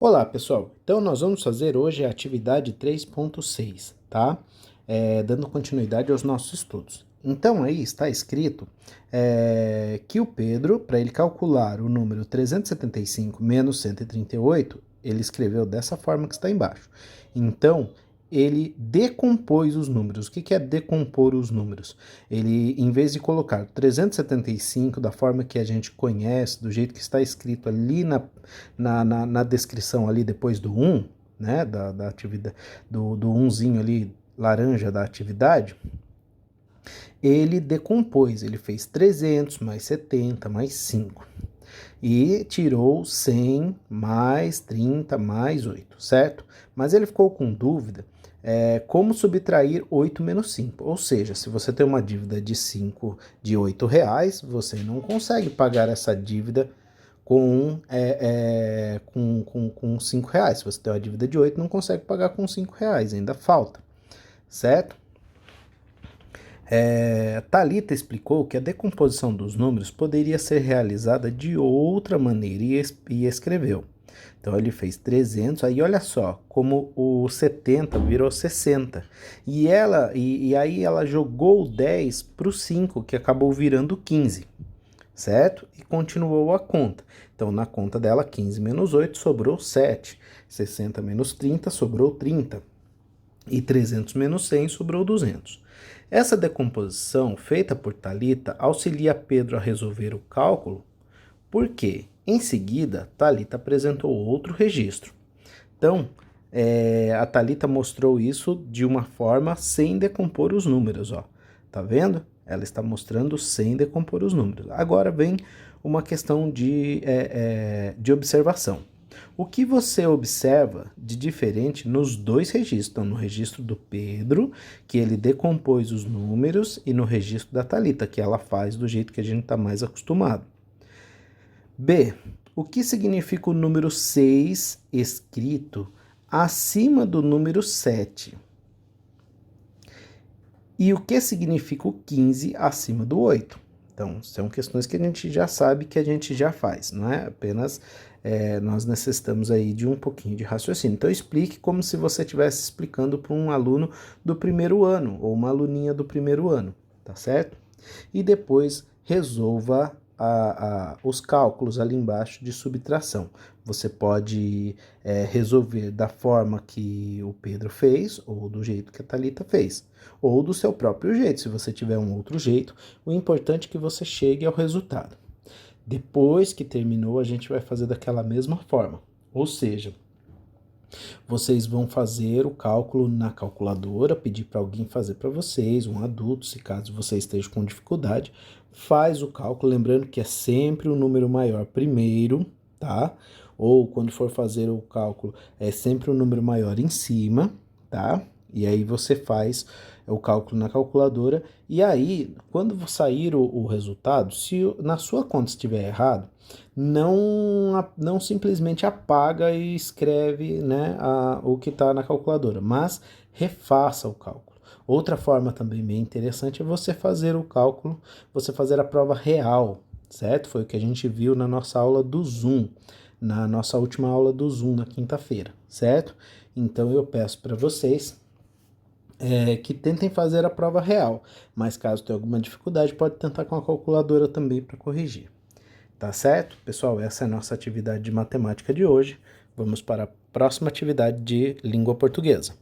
Olá, pessoal. Então, nós vamos fazer hoje a atividade 3.6, tá? Dando continuidade aos nossos estudos. Então, aí está escrito que o Pedro, para ele calcular o número 375 menos 138, ele escreveu dessa forma que está embaixo. Então, ele decompôs os números. O que é decompor os números? Ele, em vez de colocar 375 da forma que a gente conhece, do jeito que está escrito ali na descrição ali depois do 1, né, da atividade, do 1zinho ali, laranja da atividade, ele decompôs, ele fez 300 mais 70 mais 5 e tirou 100 mais 30 mais 8, certo? Mas ele ficou com dúvida como subtrair 8 menos 5, ou seja, se você tem uma dívida de R$ 8, você não consegue pagar essa dívida com R$ 5. Se você tem uma dívida de 8, não consegue pagar com R$ 5, ainda falta, certo? Thalita explicou que a decomposição dos números poderia ser realizada de outra maneira e escreveu. Então ele fez 300, aí olha só, como o 70 virou 60. E aí ela jogou o 10 para o 5, que acabou virando 15, certo? E continuou a conta. Então na conta dela, 15 menos 8 sobrou 7, 60 menos 30 sobrou 30 e 300 menos 100 sobrou 200. Essa decomposição feita por Thalita auxilia Pedro a resolver o cálculo, porque em seguida Thalita apresentou outro registro. Então, a Thalita mostrou isso de uma forma sem decompor os números, ó. Tá vendo? Ela está mostrando sem decompor os números. Agora vem uma questão de observação. O que você observa de diferente nos dois registros? Então, no registro do Pedro, que ele decompôs os números, e no registro da Thalita, que ela faz do jeito que a gente está mais acostumado. B. O que significa o número 6 escrito acima do número 7? E o que significa o 15 acima do 8? Então, são questões que a gente já sabe, que a gente já faz, não é apenas nós necessitamos aí de um pouquinho de raciocínio. Então, explique como se você estivesse explicando para um aluno do primeiro ano, ou uma aluninha do primeiro ano, tá certo? E depois resolva os cálculos ali embaixo de subtração. Você pode resolver da forma que o Pedro fez, ou do jeito que a Thalita fez, ou do seu próprio jeito, se você tiver um outro jeito. O importante é que você chegue ao resultado. Depois que terminou, a gente vai fazer daquela mesma forma, ou seja, vocês vão fazer o cálculo na calculadora, pedir para alguém fazer para vocês, um adulto, se caso você esteja com dificuldade, faz o cálculo, lembrando que é sempre o número maior primeiro, tá? Ou quando for fazer o cálculo, é sempre o número maior em cima, tá? E aí você faz o cálculo na calculadora, e aí, quando sair o resultado, se na sua conta estiver errado, não simplesmente apaga e escreve, né, o que está na calculadora, mas refaça o cálculo. Outra forma também bem interessante é você fazer o cálculo, você fazer a prova real, certo? Foi o que a gente viu na nossa aula do Zoom, na nossa última aula do Zoom na quinta-feira, certo? Então eu peço para vocês que tentem fazer a prova real, mas caso tenha alguma dificuldade, pode tentar com a calculadora também para corrigir. Tá certo? Pessoal, essa é a nossa atividade de matemática de hoje. Vamos para a próxima atividade de língua portuguesa.